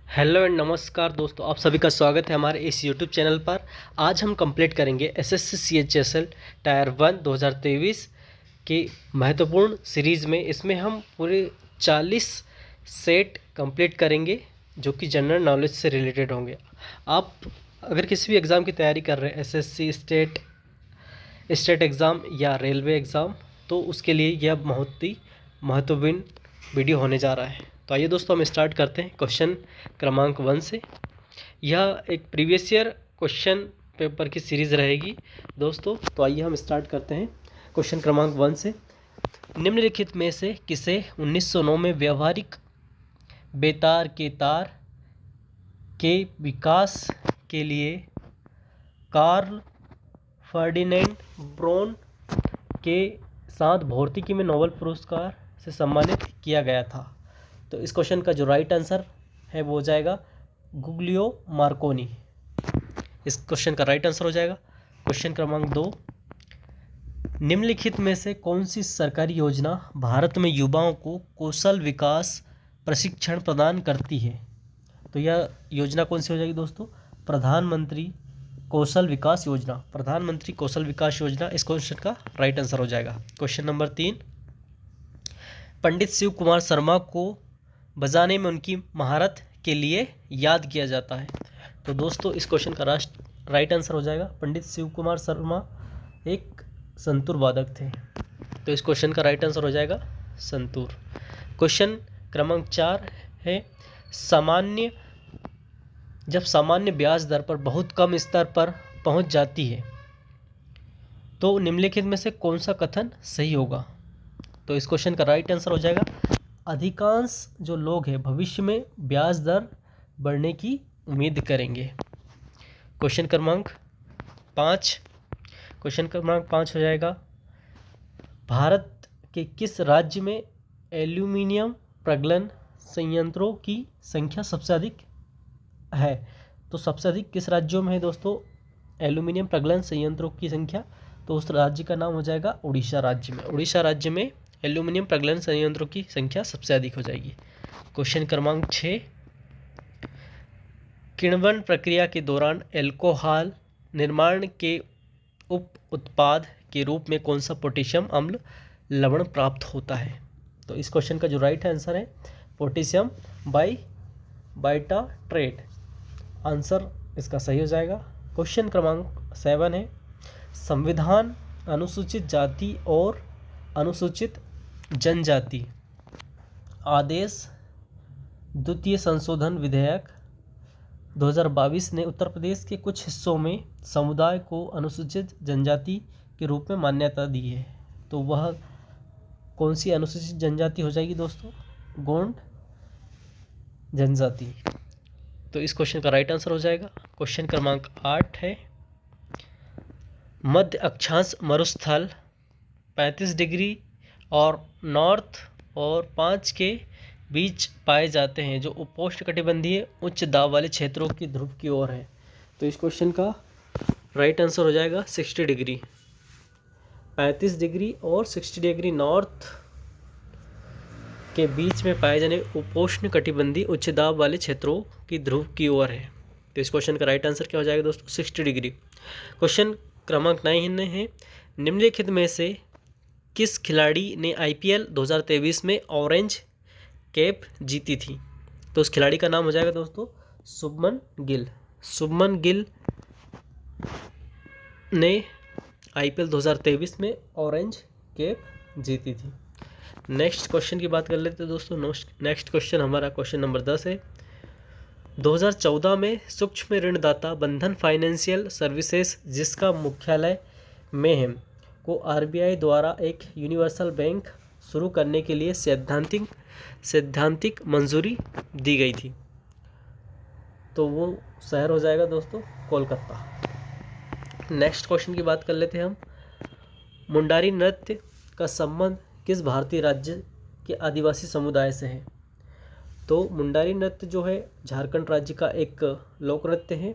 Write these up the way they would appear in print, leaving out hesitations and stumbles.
Hello and नमस्कार दोस्तों, आप सभी का स्वागत है हमारे इस यूट्यूब चैनल पर। आज हम कंप्लीट करेंगे एसएससी सीएचएसएल टायर 1 2023 की महत्वपूर्ण सीरीज़ में। इसमें हम पूरे 40 सेट कंप्लीट करेंगे जो कि जनरल नॉलेज से रिलेटेड होंगे। आप अगर किसी भी एग्ज़ाम की तैयारी कर रहे हैं, एसएससी स्टेट एग्ज़ाम या रेलवे एग्ज़ाम, तो उसके लिए यह बहुत ही महत्वपूर्ण वीडियो होने जा रहा है। तो आइए दोस्तों, हम स्टार्ट करते हैं क्वेश्चन क्रमांक 1 से। यह एक प्रीवियस ईयर क्वेश्चन पेपर की सीरीज़ रहेगी दोस्तों। तो आइए हम स्टार्ट करते हैं क्वेश्चन क्रमांक 1 से। निम्नलिखित में से किसे 1909 में व्यावहारिक बेतार के तार के विकास के लिए कार्ल फर्डिनेंड ब्रोन के साथ भौतिकी में नोबेल पुरस्कार से सम्मानित किया गया था? तो इस क्वेश्चन का जो राइट आंसर है वो हो जाएगा गुग्लियो मार्कोनी। इस क्वेश्चन का राइट आंसर हो जाएगा। क्वेश्चन क्रमांक 2, निम्नलिखित में से कौन सी सरकारी योजना भारत में युवाओं को कौशल विकास प्रशिक्षण प्रदान करती है? तो यह योजना कौन सी हो जाएगी दोस्तों? प्रधानमंत्री कौशल विकास योजना। प्रधानमंत्री कौशल विकास योजना इस क्वेश्चन का राइट आंसर हो जाएगा। क्वेश्चन नंबर 3, पंडित शिव कुमार शर्मा को बजाने में उनकी महारत के लिए याद किया जाता है? तो दोस्तों इस क्वेश्चन का राइट आंसर हो जाएगा पंडित शिव कुमार शर्मा एक संतूर वादक थे। तो इस क्वेश्चन का राइट आंसर हो जाएगा संतूर। क्वेश्चन क्रमांक 4 है, जब सामान्य ब्याज दर पर बहुत कम स्तर पर पहुंच जाती है तो निम्नलिखित में से कौन सा कथन सही होगा? तो इस क्वेश्चन का राइट आंसर हो जाएगा अधिकांश जो लोग हैं भविष्य में ब्याज दर बढ़ने की उम्मीद करेंगे। क्वेश्चन क्रमांक 5 हो जाएगा, भारत के किस राज्य में एल्यूमीनियम प्रगलन संयंत्रों की संख्या सबसे अधिक है? तो सबसे अधिक किस राज्यों में है दोस्तों एल्यूमीनियम प्रगलन संयंत्रों की संख्या? तो उस राज्य का नाम हो जाएगा उड़ीसा राज्य में। उड़ीसा राज्य में एल्यूमिनियम प्रगलन संयंत्रों की संख्या सबसे अधिक हो जाएगी। क्वेश्चन क्रमांक 6, किण्वन प्रक्रिया के दौरान अल्कोहल निर्माण के उप उत्पाद के रूप में कौन सा पोटेशियम अम्ल लवण प्राप्त होता है? तो इस क्वेश्चन का जो राइट आंसर है पोटेशियम बाइटाट्रेट। आंसर इसका सही हो जाएगा। क्वेश्चन क्रमांक 7 है, संविधान अनुसूचित जाति और अनुसूचित जनजाति आदेश द्वितीय संशोधन विधेयक 2022 ने उत्तर प्रदेश के कुछ हिस्सों में समुदाय को अनुसूचित जनजाति के रूप में मान्यता दी है। तो वह कौन सी अनुसूचित जनजाति हो जाएगी दोस्तों? गोंड जनजाति। तो इस क्वेश्चन का राइट आंसर हो जाएगा। क्वेश्चन क्रमांक 8 है, मध्य अक्षांश मरुस्थल 35 डिग्री और नॉर्थ और 5 के बीच पाए जाते हैं जो उपोष्णकटिबंधीय उच्च दाब वाले क्षेत्रों की ध्रुव की ओर है। तो इस क्वेश्चन का राइट आंसर हो जाएगा 60 डिग्री। 35 डिग्री और 60 डिग्री नॉर्थ के बीच में पाए जाने उपोष्णकटिबंधीय उच्च दाब वाले क्षेत्रों की ध्रुव की ओर है। तो इस क्वेश्चन का राइट आंसर क्या हो जाएगा दोस्तों? 60 डिग्री। क्वेश्चन क्रमांक 9 है, निम्नलिखित में से किस खिलाड़ी ने आईपीएल 2023 में ऑरेंज कैप जीती थी? तो उस खिलाड़ी का नाम हो जाएगा दोस्तों शुभमन गिल। शुभमन गिल ने आईपीएल 2023 में ऑरेंज कैप जीती थी। नेक्स्ट क्वेश्चन की बात कर लेते हैं दोस्तों। नेक्स्ट क्वेश्चन हमारा क्वेश्चन नंबर 10 है, 2014 में सूक्ष्म ऋणदाता बंधन फाइनेंशियल सर्विसेज जिसका मुख्यालय में है को आरबीआई द्वारा एक यूनिवर्सल बैंक शुरू करने के लिए सैद्धांतिक मंजूरी दी गई थी। तो वो शहर हो जाएगा दोस्तों कोलकाता। नेक्स्ट क्वेश्चन की बात कर लेते हैं हम, मुंडारी नृत्य का संबंध किस भारतीय राज्य के आदिवासी समुदाय से है? तो मुंडारी नृत्य जो है झारखंड राज्य का एक लोक नृत्य है।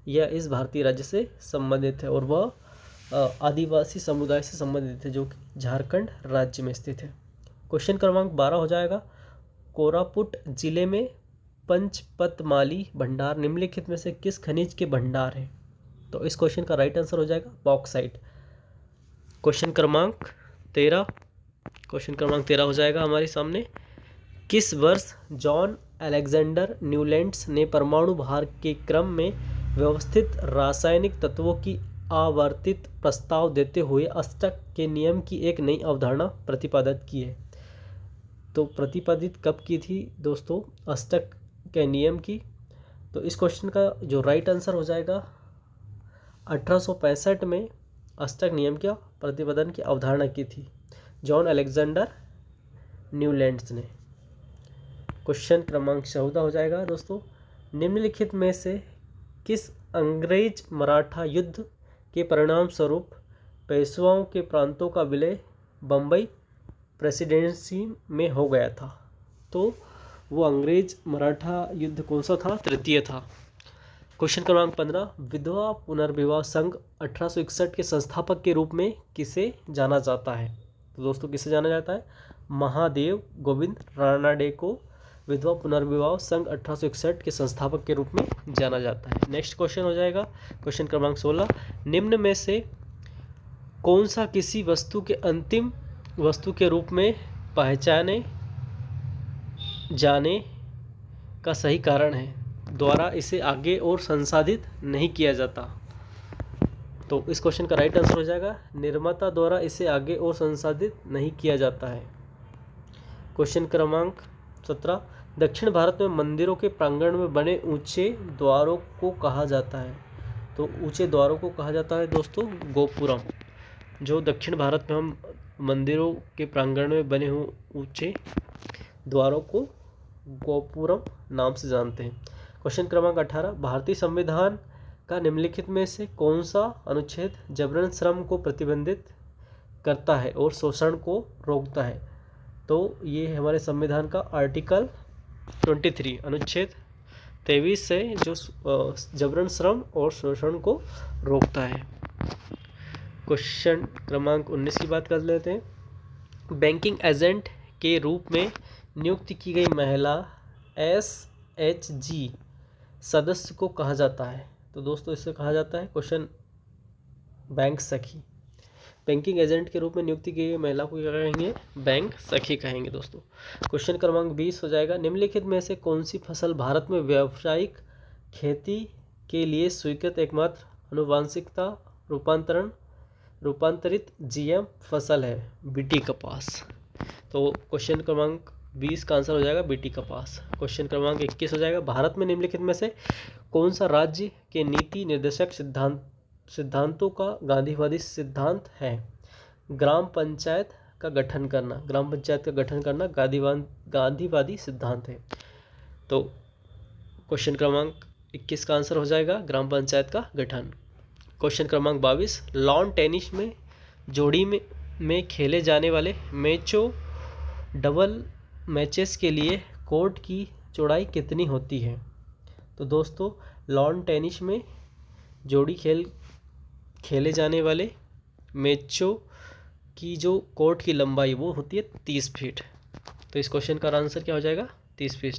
यह इस भारतीय राज्य से संबंधित है और वह आदिवासी समुदाय से संबंधित है जो कि झारखंड राज्य में स्थित है। क्वेश्चन क्रमांक 12 हो जाएगा, कोरापुट जिले में पंचपतमाली भंडार निम्नलिखित में से किस खनिज के भंडार है? तो इस क्वेश्चन का राइट आंसर हो जाएगा बॉक्साइट। क्वेश्चन क्रमांक 13 हो जाएगा हमारे सामने। किस वर्ष जॉन अलेक्जेंडर न्यूलैंड्स ने परमाणु भार के क्रम में व्यवस्थित रासायनिक तत्वों की आवर्तित प्रस्ताव देते हुए अष्टक के नियम की एक नई अवधारणा प्रतिपादित की है? तो प्रतिपादित कब की थी दोस्तों अष्टक के नियम की? तो इस क्वेश्चन का जो राइट आंसर हो जाएगा 1865 में अष्टक नियम का प्रतिपादन की अवधारणा की थी जॉन अलेक्जेंडर न्यूलैंड्स ने। क्वेश्चन क्रमांक 14 हो जाएगा दोस्तों। निम्नलिखित में से किस अंग्रेज मराठा युद्ध के परिणाम स्वरूप पेशवाओं के प्रांतों का विलय बम्बई प्रेसिडेंसी में हो गया था? तो वो अंग्रेज मराठा युद्ध कौन सा था? तृतीय था। क्वेश्चन क्रमांक 15 विधवा पुनर्विवाह संघ 1861 के संस्थापक के रूप में किसे जाना जाता है? तो दोस्तों किसे जाना जाता है? महादेव गोविंद रानडे को विधवा पुनर्विवाह संघ 1861 के संस्थापक के रूप में जाना जाता है। नेक्स्ट क्वेश्चन हो जाएगा क्वेश्चन क्रमांक 16 निम्न में से कौन सा किसी वस्तु के अंतिम वस्तु के रूप में पहचाने जाने का सही कारण है द्वारा इसे आगे और संसाधित नहीं किया जाता? तो इस क्वेश्चन का राइट आंसर हो जाएगा निर्माता द्वारा इसे आगे और संसाधित नहीं किया जाता है। क्वेश्चन क्रमांक 17 दक्षिण भारत में मंदिरों के प्रांगण में बने ऊंचे द्वारों को कहा जाता है? तो ऊंचे द्वारों को कहा जाता है दोस्तों गोपुरम। जो दक्षिण भारत में हम मंदिरों के प्रांगण में बने हुए ऊंचे द्वारों को गोपुरम नाम से जानते हैं। क्वेश्चन क्रमांक 18 भारतीय संविधान का निम्नलिखित में से कौन सा अनुच्छेद जबरन श्रम को प्रतिबंधित करता है और शोषण को रोकता है? तो ये हमारे संविधान का आर्टिकल 23 अनुच्छेद 23 से जो जबरन श्रम और शोषण को रोकता है। क्वेश्चन क्रमांक 19 की बात कर लेते हैं। बैंकिंग एजेंट के रूप में नियुक्त की गई महिला SHG सदस्य को कहा जाता है? तो दोस्तों इससे कहा जाता है क्वेश्चन बैंक सखी। बैंकिंग एजेंट के रूप में नियुक्ति की गई महिला को क्या कहेंगे? बैंक सखी कहेंगे दोस्तों। क्वेश्चन क्रमांक 20 हो जाएगा निम्नलिखित में से कौन सी फसल भारत में व्यावसायिक खेती के लिए स्वीकृत एकमात्र आनुवांशिकता रूपांतरित GM फसल है? BT कपास। तो क्वेश्चन क्रमांक 20 का आंसर हो जाएगा BT कपास। क्वेश्चन क्रमांक 21 हो जाएगा भारत में निम्नलिखित में से कौन सा राज्य के नीति निर्देशक सिद्धांतों का गांधीवादी सिद्धांत है? ग्राम पंचायत का गठन करना गांधीवादी सिद्धांत है। तो क्वेश्चन क्रमांक 21 का आंसर हो जाएगा ग्राम पंचायत का गठन। क्वेश्चन क्रमांक 22 लॉन टेनिस में जोड़ी में खेले जाने वाले मैचों डबल मैचेस के लिए कोर्ट की चौड़ाई कितनी होती है? तो दोस्तों लॉन टेनिस में जोड़ी खेले जाने वाले मैचों की जो कोर्ट की लंबाई वो होती है 30 फीट। तो इस क्वेश्चन का आंसर क्या हो जाएगा? 30 फीट।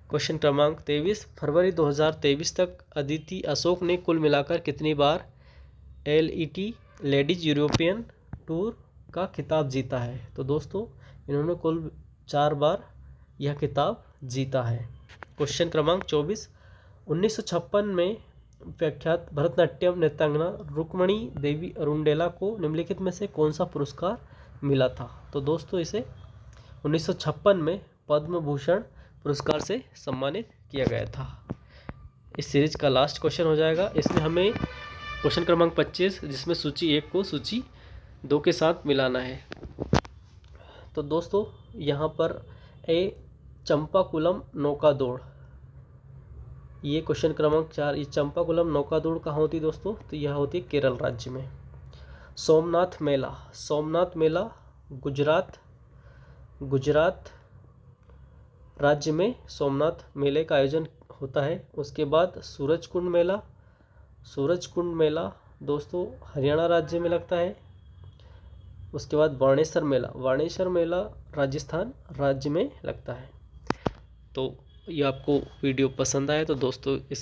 क्वेश्चन क्रमांक 23 फरवरी 2023 तक अदिति अशोक ने कुल मिलाकर कितनी बार LET लेडीज यूरोपियन टूर का खिताब जीता है? तो दोस्तों इन्होंने कुल 4 बार यह खिताब जीता है। क्वेश्चन क्रमांक 24 1956 में प्रख्यात भरतनाट्यम नृत्यांगना रुक्मणी देवी अरुणडेला को निम्नलिखित में से कौन सा पुरस्कार मिला था? तो दोस्तों इसे 1956 में पद्म भूषण पुरस्कार से सम्मानित किया गया था। इस सीरीज का लास्ट क्वेश्चन हो जाएगा। इसमें हमें क्वेश्चन क्रमांक 25 जिसमें सूची 1 को सूची 2 के साथ मिलाना है। तो दोस्तों यहाँ पर चंपाकुलम नौका दौड़, ये क्वेश्चन क्रमांक 4 ये चंपाकुलम नौका दौड़ कहाँ होती है दोस्तों? तो यह होती है केरल राज्य में। सोमनाथ मेला गुजरात राज्य में सोमनाथ मेले का आयोजन होता है। उसके बाद सूरजकुंड मेला दोस्तों हरियाणा राज्य में लगता है। उसके बाद बाणेश्वर मेला राजस्थान राज्य में लगता है। तो ये आपको वीडियो पसंद आए तो दोस्तों इस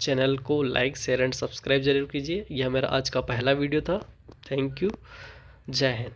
चैनल को लाइक शेयर एंड सब्सक्राइब ज़रूर कीजिए। यह मेरा आज का पहला वीडियो था। Thank you. जय हिंद।